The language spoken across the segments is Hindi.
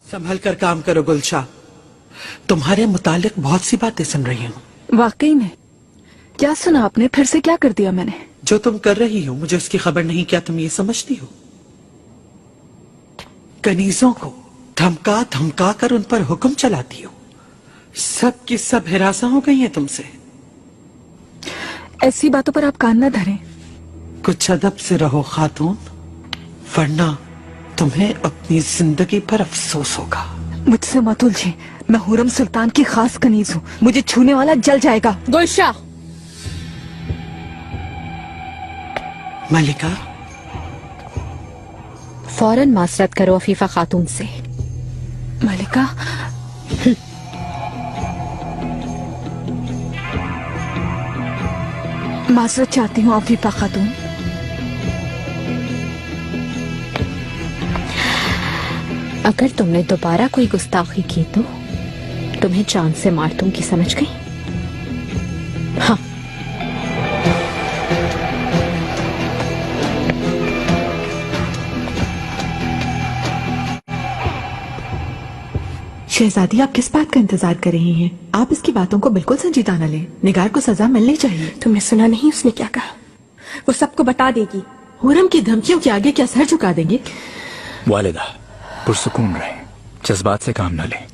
संभल कर काम करो गुलशा, तुम्हारे मुतालिक बहुत सी बातें सुन रही हूँ। वाकई में? क्या सुना आपने? फिर से क्या कर दिया मैंने? जो तुम कर रही हो मुझे उसकी खबर नहीं, क्या तुम ये समझती हो? कनीजों को धमका धमका कर उन पर हुक्म चलाती हो। सब की सब हिरासा हो गई है तुमसे। ऐसी बातों पर आप कान न धरें। कुछ अदब से रहो खातून, वरना तुम्हें अपनी जिंदगी पर अफसोस होगा। मुझसे मत उलझे, मैं हुरम सुल्तान की खास कनीज हूँ, मुझे छूने वाला जल जाएगा। गुलशा, मलिका, फौरन मासरत करो अफीफा खातून से। मलिका, मासरत चाहती हूँ अफीफा खातून। अगर तुमने दोबारा कोई गुस्ताखी की तो तुम्हें जान से मार दूंगी, समझ गई? हाँ। शहजादी, आप किस बात का इंतजार कर रही हैं? आप इसकी बातों को बिल्कुल संजीदा न लें। निगार को सजा मिलनी चाहिए। तुमने सुना नहीं उसने क्या कहा? वो सबको बता देगी। हुरम की धमकियों के आगे क्या सर झुका देंगे? वालिदा, पुरसुकून रहें, जज्बात से काम न लें।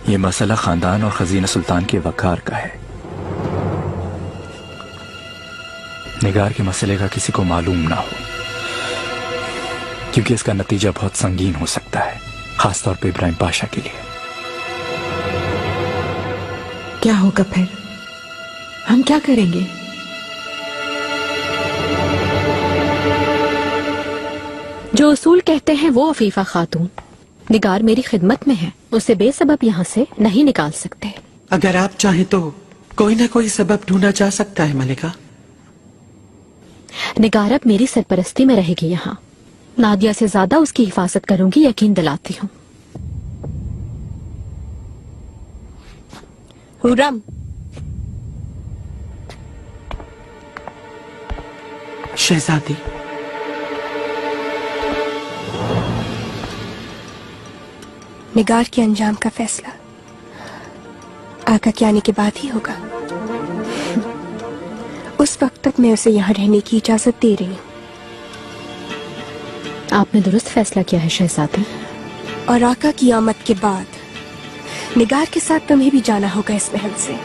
ये मसला खानदान और खजीना सुल्तान के वकार का है। निगार के मसले का किसी को मालूम ना हो, क्योंकि इसका नतीजा बहुत संगीन हो सकता है, खासतौर पे इब्राहिम पाशा के लिए। क्या होगा फिर? हम क्या करेंगे? जो उसूल कहते हैं वो अफीफा खातून। निगार मेरी खिदमत में है, उसे बेसबब यहाँ से नहीं निकाल सकते। अगर आप चाहें तो कोई ना कोई सबब ढूंढा जा सकता है मलिका। निगार अब मेरी सरपरस्ती में रहेगी यहाँ। नादिया से ज्यादा उसकी हिफाजत करूंगी, यकीन दिलाती हूँ। हुरम, शहजादी, निगार के अंजाम का फैसला आका के आने के बाद ही होगा। उस वक्त तक मैं उसे यहाँ रहने की इजाजत दे रही हूँ। आपने दुरुस्त फैसला किया है शहजादी। और आका की आमद के बाद निगार के साथ तुम्हें भी जाना होगा इस महल से।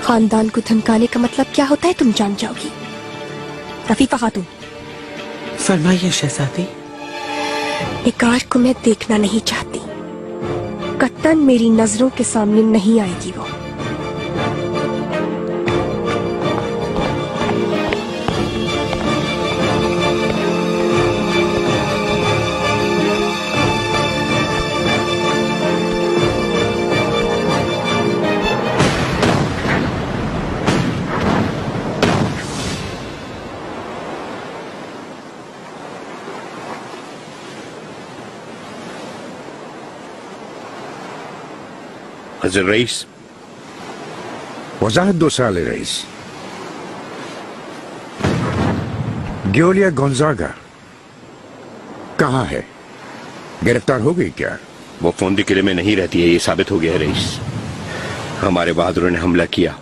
खानदान को धमकाने का मतलब क्या होता है तुम जान जाओगी। रफीफा खातून, फरमाइए शहजादी। निगार को मैं देखना नहीं चाहती, कत्तन मेरी नजरों के सामने नहीं आएगी वो। हज़रत रईस, वजाहत 2 साल रईस। गियोलिया गोंजागा कहाँ है? गिरफ्तार हो गई क्या? वो फोंदी किले में नहीं रहती है, ये साबित हो गया है रईस। हमारे बहादुरों ने हमला किया,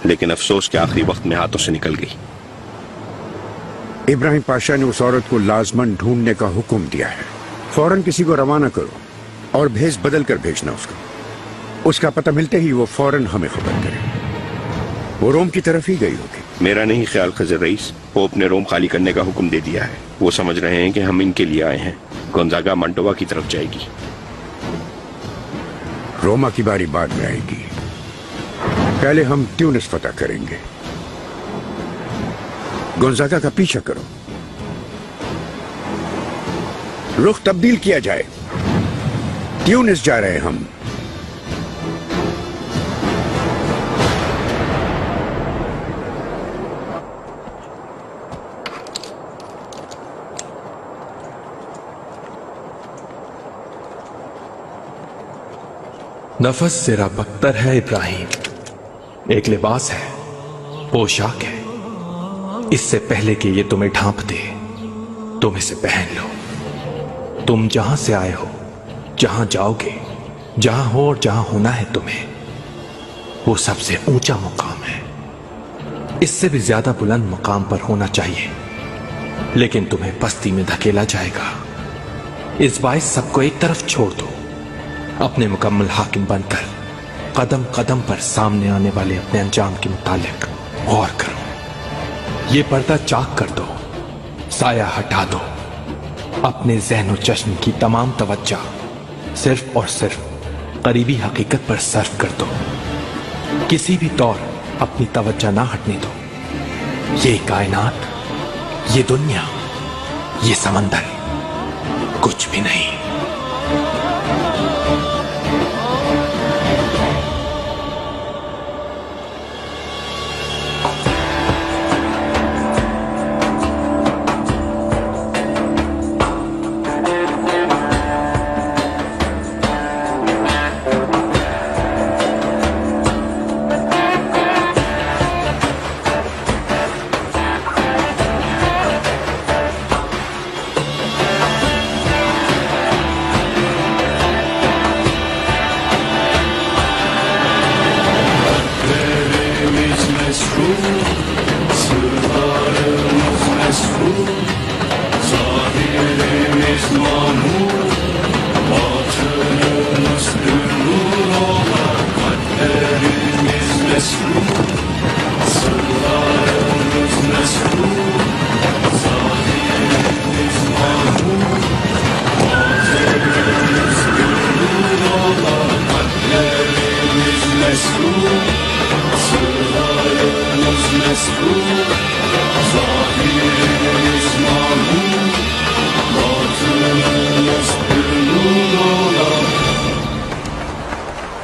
लेकिन अफसोस के आखिरी वक्त में हाथों से निकल गई। इब्राहिम पाशा ने उस औरत को लाजमन ढूंढने का हुक्म दिया है। फौरन किसी को रवाना करो और भेस बदल कर भेजना उसको। उसका पता मिलते ही वो फौरन हमें खबर करे। वो रोम की तरफ ही गई होगी। मेरा नहीं ख्याल हज़रत रईस, पोप ने रोम खाली करने का हुक्म दे दिया है। वो समझ रहे हैं कि हम इनके लिए आए हैं। गोंजागा मांटोवा की तरफ जाएगी। रोमा की बारी बाद में आएगी। पहले हम ट्यूनिस फतह करेंगे। गोंजागा का पीछा करो, रुख तब्दील किया जाए। ट्यूनिस जा रहे हैं हम। नफस ज़रा बख्तर है इब्राहिम, एक लिबास है, पोशाक है। इससे पहले कि ये तुम्हें ढांप दे, तुम इसे पहन लो। तुम जहां से आए हो जहां जाओगे, जहां हो और जहां होना है तुम्हें, वो सबसे ऊंचा मुकाम है। इससे भी ज्यादा बुलंद मुकाम पर होना चाहिए, लेकिन तुम्हें पस्ती में धकेला जाएगा। इस बाइस सबको एक तरफ छोड़ दो, अपने मुकम्मल हाकिम बनकर कदम कदम पर सामने आने वाले अपने अंजाम के मुतालिक गौर करो। ये पर्दा चाक कर दो, साया हटा दो, अपने ज़हन और चश्म की तमाम तवज्जो सिर्फ और सिर्फ करीबी हकीकत पर सर्व कर दो। किसी भी तौर अपनी तवज्जो ना हटने दो। ये कायनात, ये दुनिया, ये समंदर कुछ भी नहीं।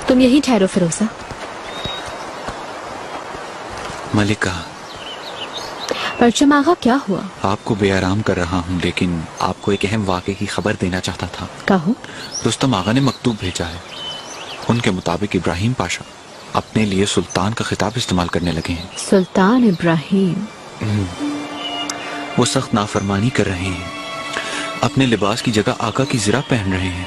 तुम यहीं ठहरो फिरोजा। मलिका, परचम आगा, क्या हुआ? आपको बेआराम कर रहा हूँ, लेकिन आपको एक अहम वाक़े की खबर देना चाहता था। कहो। रुस्तम आगा ने मकतूब भेजा है। उनके मुताबिक इब्राहिम पाशा अपने लिए सुल्तान का खिताब इस्तेमाल करने लगे हैं। सुल्तान इब्राहिम? वो सख्त नाफरमानी कर रहे हैं। अपने लिबास की जगह आका की ज़िरा पहन रहे हैं।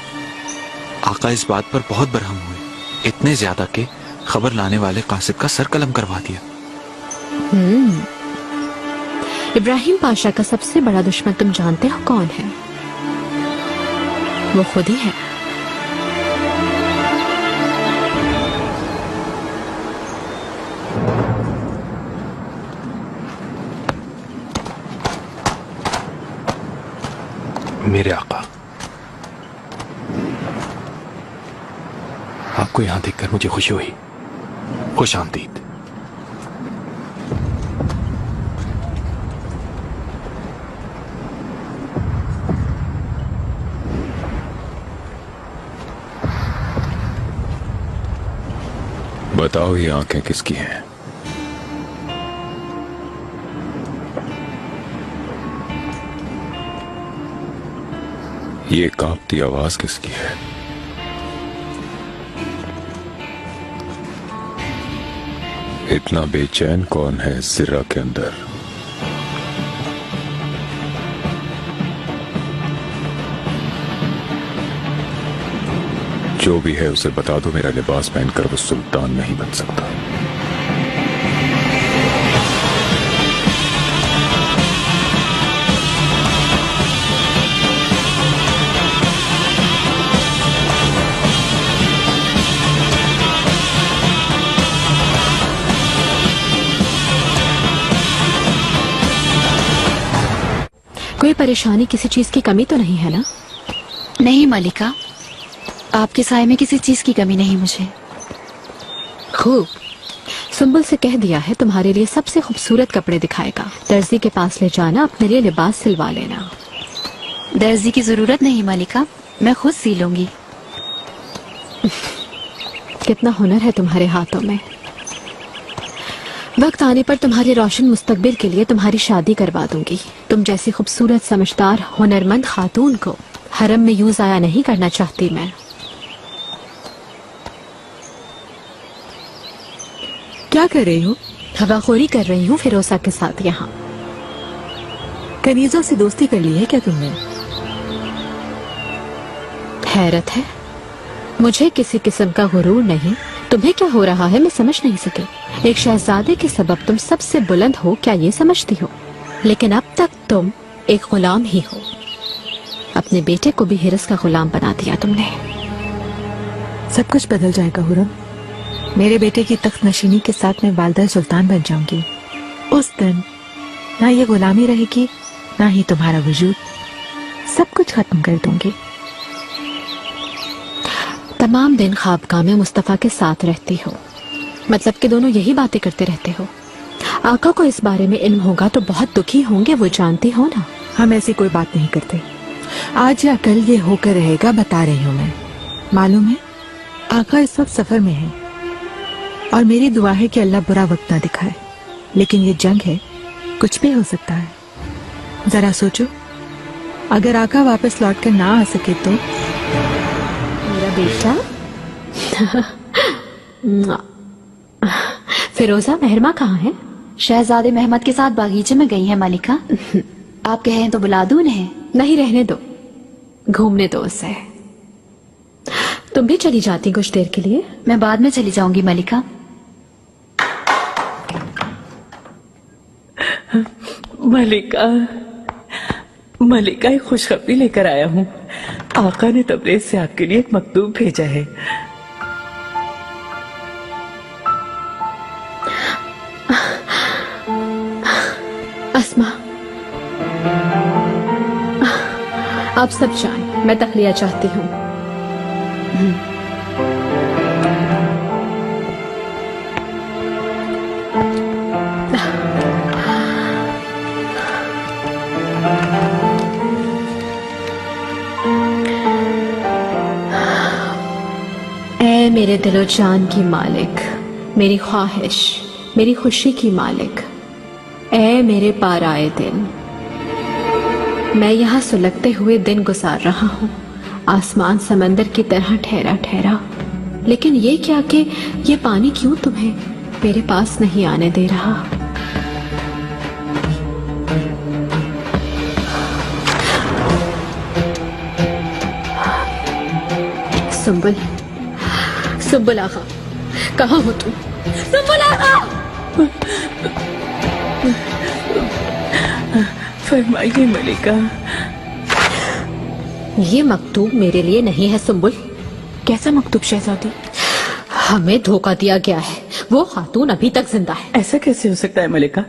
आका इस बात पर बहुत बरहम हुए, इतने ज्यादा कि खबर लाने वाले कासिद का सर कलम करवा दिया। इब्राहिम पाशा का सबसे बड़ा दुश्मन तुम जानते हो कौन है? वो खुद ही है। मेरे आका, आपको यहां देखकर मुझे खुशी हुई। खुश आमदीद। बताओ, ये आंखें किसकी हैं? ये कांपती आवाज किसकी है? इतना बेचैन कौन है इस ज़िरा के अंदर? जो भी है उसे बता दो, मेरा लिबास पहनकर वो सुल्तान नहीं बन सकता। कोई परेशानी, किसी चीज की कमी तो नहीं है ना? नहीं मलिका, आपके साय में किसी चीज की कमी नहीं मुझे। खूब। सुंबुल से कह दिया है तुम्हारे लिए सबसे खूबसूरत कपड़े दिखाएगा। दर्जी के पास ले जाना, अपने लिए लिबास सिलवा लेना। दर्जी की जरूरत नहीं मलिका, मैं खुद सी लूंगी। कितना हुनर है तुम्हारे हाथों में। वक्त आने पर तुम्हारे रोशन मुस्तकबिल के लिए तुम्हारी शादी करवा दूंगी। तुम जैसी खूबसूरत, समझदार, हुनरमंद खातून को हरम में यूं जाया नहीं करना चाहती मैं। क्या कर रही हो? हवाखोरी कर रही हूँ फिरोजा के साथ यहाँ। कनीजा से दोस्ती कर ली है क्या तुमने? हैरत है, मुझे किसी किस्म का गुरूर नहीं। तुम्हें क्या हो रहा है मैं समझ नहीं सकी। एक शहजादे के सबब तुम सबसे बुलंद हो, क्या ये समझती हो? लेकिन अब तक तुम एक गुलाम ही हो। अपने बेटे को भी हिरस का गुलाम बना दिया तुमने। सब कुछ बदल जाएगा हुरम। मेरे बेटे की तख्त नशीनी के साथ मैं वालदा सुल्तान बन जाऊंगी। उस दिन ना ये गुलामी रहेगी, ना ही तुम्हारा वजूद। सब कुछ खत्म कर दूंगी। तमाम दिन ख्वाबगाह में मुस्तफा के साथ रहती हो, मतलब कि दोनों यही बातें करते रहते हो। आका को इस बारे में इल्म होगा तो बहुत दुखी होंगे, वो जानती हो ना। हम ऐसी कोई बात नहीं करते। आज या कल ये होकर रहेगा, बता रही हूँ मैं। मालूम है आका इस वक्त सफर में है और मेरी दुआ है कि अल्लाह बुरा वक्त ना दिखाए। लेकिन ये जंग है, कुछ भी हो सकता है। जरा सोचो, अगर आका वापस लौट कर ना आ सके तो। मेरा बेटा फिरोजा मेहरमा कहाँ है? शहजादे महमद के साथ बागीचे में गई है मालिका। आप कहें तो बुला दूं उन्हें? नहीं, रहने दो, घूमने दो उसे। तुम भी चली जाती कुछ देर के लिए? मैं बाद में चली जाऊंगी मालिका। मलिका, मलिका एक खुशखबरी लेकर आया हूँ। आका ने तबरेज से आपके लिए एक मकतूब भेजा है। अस्मा, आप सब जाएं, मैं तखलिया चाहती हूँ। ऐ मेरे दिलो जान की मालिक, मेरी ख्वाहिश, मेरी खुशी की मालिक, ऐ मेरे पार आए दिन। मैं यहाँ सुलगते हुए दिन गुजार रहा हूँ, आसमान समंदर की तरह ठहरा ठहरा। लेकिन ये क्या कि ये पानी क्यों तुम्हें मेरे पास नहीं आने दे रहा? सुंबुल, सुंबुल आगा, कहाँ हो तुम? सुंबुल आगा! फरमाइए मलिका। ये मकतूब मेरे लिए नहीं है सुंबुल। कैसा मकतूब शहजादी? हमें धोखा दिया गया है, वो खातून अभी तक जिंदा है। ऐसा कैसे हो सकता है मलिका?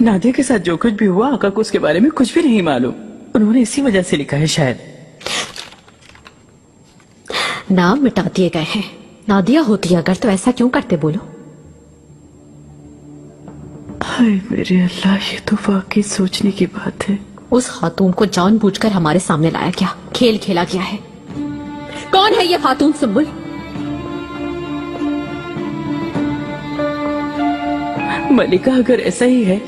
नादिया के साथ जो कुछ भी हुआ, आका को उसके बारे में कुछ भी नहीं मालूम। उन्होंने इसी वजह से लिखा है शायद। नाम मिटा दिए गए हैं। नादिया होती अगर तो ऐसा क्यों करते बोलो? हाय मेरे अल्लाह, ये तो वाकई सोचने की बात है। उस खातून को जानबूझकर हमारे सामने लाया गया, खेल खेला गया है। कौन है ये खातून सुंबुल? मलिका, अगर ऐसा ही है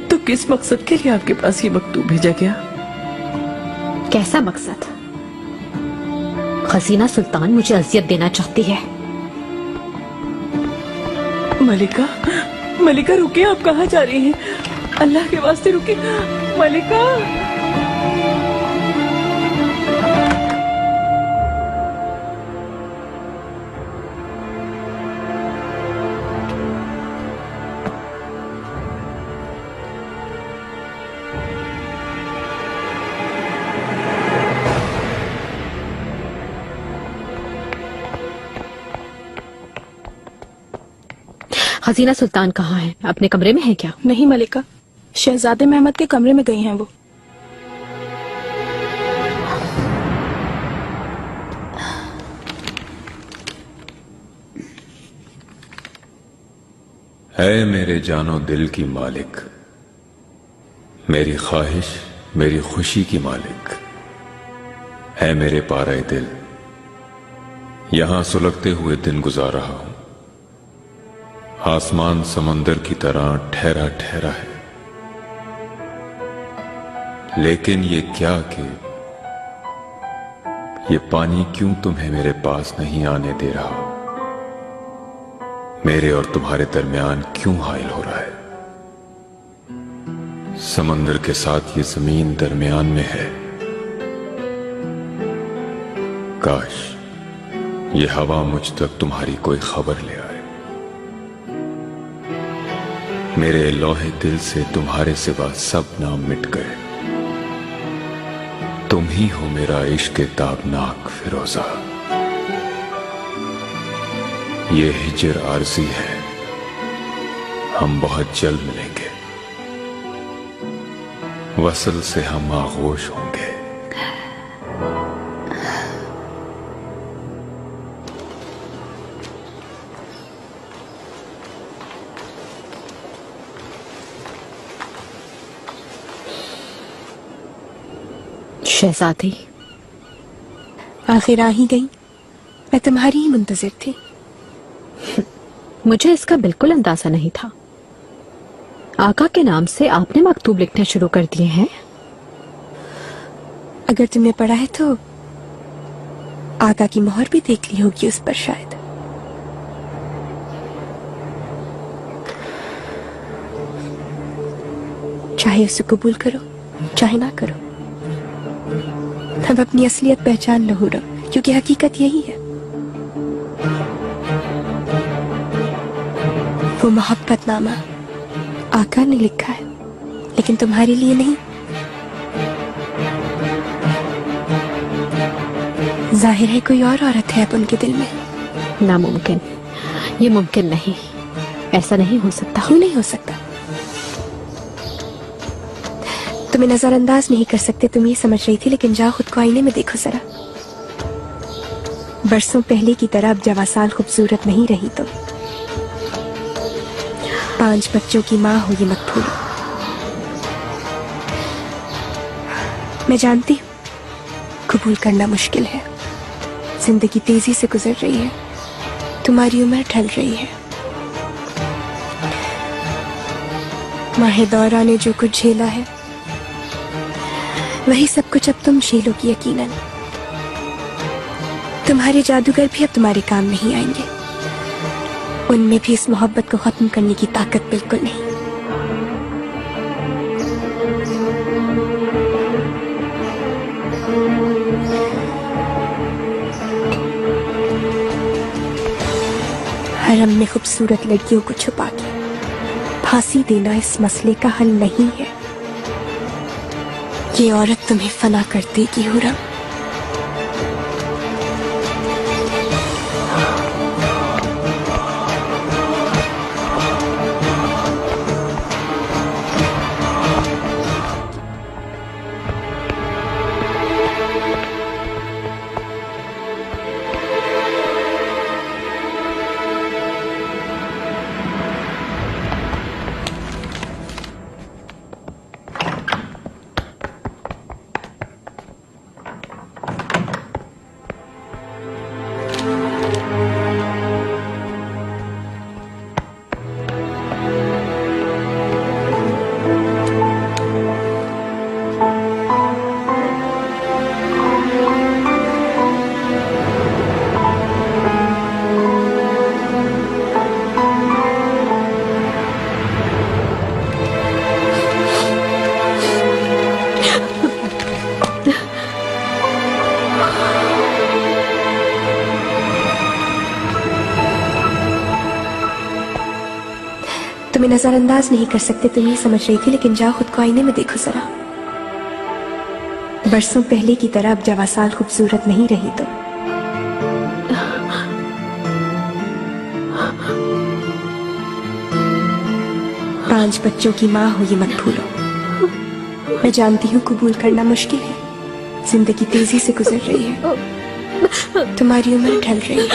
तो किस मकसद के लिए आपके पास ये मकतूब भेजा गया? कैसा मकसद? खजीना सुल्तान मुझे अजियत देना चाहती है। मलिका, मलिका रुकिए, आप कहाँ जा रही हैं? अल्लाह के वास्ते रुकिए मलिका। खजीना सुल्तान कहाँ है? अपने कमरे में है क्या? नहीं मलिका, शहजादे महमद के कमरे में गई हैं वो। है मेरे जानो दिल की मालिक, मेरी ख्वाहिश मेरी खुशी की मालिक, है मेरे पारे दिल, यहां सुलगते हुए दिन गुजार रहा हूं। आसमान समंदर की तरह ठहरा ठहरा है, लेकिन ये क्या कि ये पानी क्यों तुम्हें मेरे पास नहीं आने दे रहा? मेरे और तुम्हारे दरमियान क्यों हाइल हो रहा है? समंदर के साथ ये जमीन दरमियान में है, काश ये हवा मुझ तक तुम्हारी कोई खबर ले आए। मेरे लोहे दिल से तुम्हारे सिवा सब नाम मिट गए। तुम ही हो मेरा इश्क ताबनाक फिरोजा। ये हिजर आरज़ी है, हम बहुत जल्द मिलेंगे। वसल से हम आगोश होंगे। शहजादी, आखिर आ ही गई। मैं तुम्हारी ही मुंतजिर थी। मुझे इसका बिल्कुल अंदाजा नहीं था। आका के नाम से आपने मकतूब लिखने शुरू कर दिए हैं। अगर तुमने पढ़ा है तो आका की मोहर भी देख ली होगी उस पर शायद। चाहे उसे कबूल करो चाहे ना करो, अब अपनी असलियत पहचान लो हुरम, क्योंकि हकीकत यही है। वो मोहब्बतनामा आका ने लिखा है, लेकिन तुम्हारे लिए नहीं। जाहिर है कोई और औरत है अब उनके दिल में। नामुमकिन, ये मुमकिन नहीं। ऐसा नहीं हो सकता। क्यों नहीं हो सकता? तुम्हें नजरअंदाज नहीं कर सकते, तुम ये समझ रही थी, लेकिन जाओ खुद को आईने में देखो जरा। बरसों पहले की तरह अब जवासाल खूबसूरत नहीं रही तुम। 5 बच्चों की माँ हो ये मत भूलो। मैं जानती हूँ कबूल करना मुश्किल है। जिंदगी तेजी से गुजर रही है, तुम्हारी उम्र ढल रही है। माहे दौरा ने जो कुछ झेला है वही सब कुछ अब तुम झेलोगी यकीनन। तुम्हारे जादूगर भी अब तुम्हारे काम नहीं आएंगे। उनमें भी इस मोहब्बत को खत्म करने की ताकत बिल्कुल नहीं। हरम में खूबसूरत लड़कियों को छुपा के फांसी देना इस मसले का हल नहीं है। ये औरत तुम्हें फना कर देगी हुरम। तुम्हें नजरअंदाज नहीं कर सकते, तुम ये समझ रही थी, लेकिन जाओ खुद को आईने में देखो जरा। बरसों पहले की तरह अब जवासाल खूबसूरत नहीं रही तुम। पांच बच्चों की माँ हो ये मत भूलो। मैं जानती हूँ कबूल करना मुश्किल है। जिंदगी तेजी से गुजर रही है, तुम्हारी उम्र ढल रही है।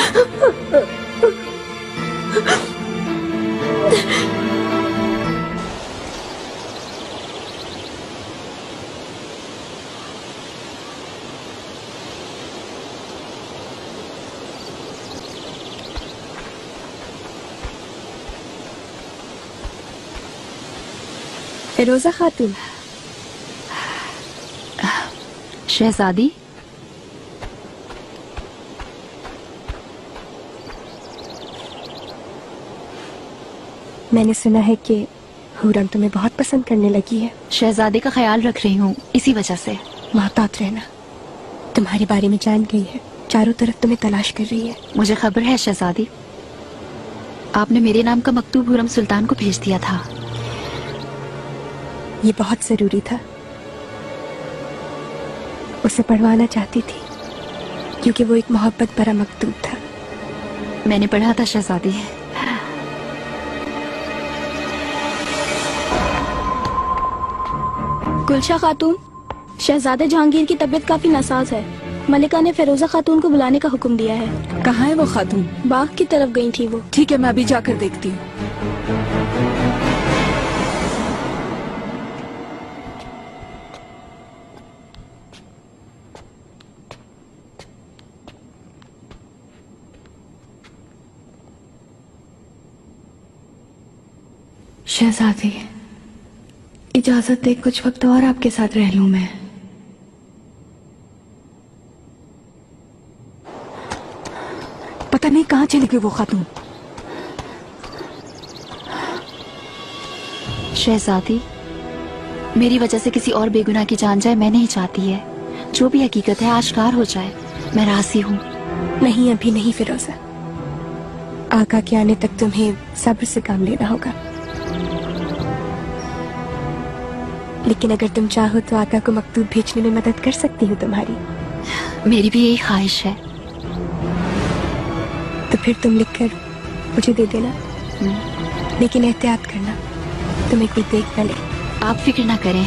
फिरोजा खातून। शहजादी, मैंने सुना है कि हुरम तुम्हें बहुत पसंद करने लगी है। शहजादी का ख्याल रख रही हूँ, इसी वजह से। मोहतात रहना, तुम्हारे बारे में जान गई है। चारों तरफ तुम्हें तलाश कर रही है। मुझे खबर है शहजादी, आपने मेरे नाम का मकतूब हुरम सुल्तान को भेज दिया था। ये बहुत जरूरी था, उसे पढ़वाना चाहती थी क्योंकि वो एक मोहब्बत भरा मकतूब था। मैंने पढ़ा था शहजादी। गुलशा खातून, शहजादे जहांगीर की तबीयत काफी नासाज है। मलिका ने फिरोजा खातून को बुलाने का हुक्म दिया है। कहाँ है वो खातून? बाग की तरफ गई थी वो। ठीक है, मैं अभी जाकर देखती हूँ। शहजादी, इजाजत दे कुछ वक्त और आपके साथ रह लूं मैं। पता नहीं कहाँ चली गई वो खातून। शहजादी, मेरी वजह से किसी और बेगुनाह की जान जाए मैं नहीं चाहती है। जो भी हकीकत है आश्कार हो जाए, मैं राजी हूँ। नहीं, अभी नहीं फिरोजा। आका के आने तक तुम्हें सब्र से काम लेना होगा। लेकिन अगर तुम चाहो तो आका को मकतूब भेजने में मदद कर सकती हूँ तुम्हारी। मेरी भी यही ख्वाहिश है। तो फिर तुम लिखकर मुझे दे देना, लेकिन एहतियात करना तुम्हें कोई देख न ले। आप फिक्र ना करें।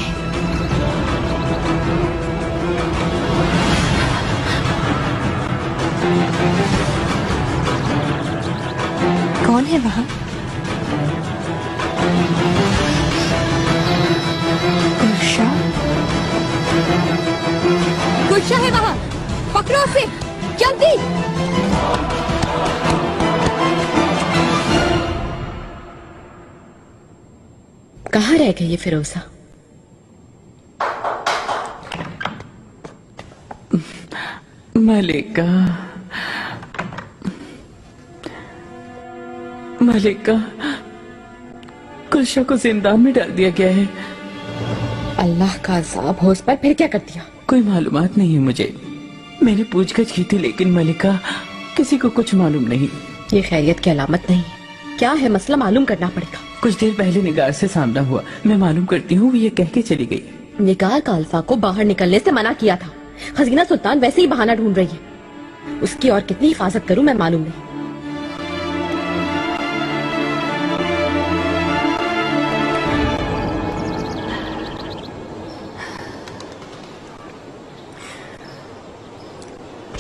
कौन है वहाँ? गुलशा? गुलशा है वहाँ, पकड़ो उसे जल्दी। कहाँ रह गई ये फिरोजा? मलिका, मलिका, गुलशा को जिंदा में डाल दिया गया है। अल्लाह का अज़ाब हो उस पर, फिर क्या कर दिया? कोई मालूमात नहीं है मुझे। मैंने पूछगछ की थी लेकिन मलिका, किसी को कुछ मालूम नहीं। ये खैरियत की अलामत नहीं है। क्या है मसला, मालूम करना पड़ेगा। कुछ देर पहले निगार से सामना हुआ, मैं मालूम करती हूँ। वो ये कह के चली गई। निगार का अल्फा को बाहर निकलने से मना किया था। खजीना सुल्तान वैसे ही बहाना ढूंढ रही है। उसकी और कितनी हिफाजत करूं मैं मालूम नहीं।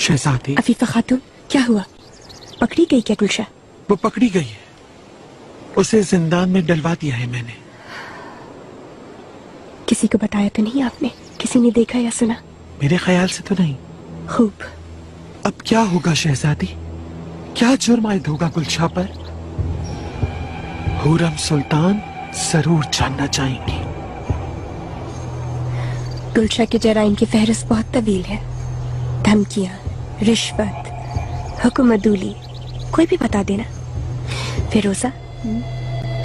शहजादी, अफीफा खातून, क्या हुआ? पकड़ी गई क्या गुलशा? वो पकड़ी गई है। उसे जिंदान में डलवा दिया है मैंने। किसी को बताया तो नहीं आपने? किसी ने देखा या सुना? मेरे ख्याल से तो नहीं। खूब। अब क्या होगा शहजादी? क्या जुर्म आयद होगा गुलशा पर? हुरम सुल्तान जरूर जानना चाहेंगी। गुलशा के जराइम की फहरिस्त बहुत तवील है। धमकियां, रिश्वत, हुक्मदूली, कोई भी बता देना। फिरोजा,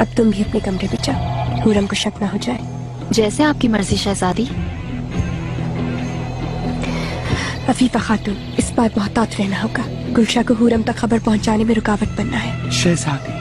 अब तुम भी अपने कमरे में जाओ, हुरम को शक ना हो जाए। जैसे आपकी मर्जी शहजादी। अफीफा खातून, इस बार मोहतात रहना होगा। गुलशा को हुरम तक खबर पहुंचाने में रुकावट बनना है। शहजादी,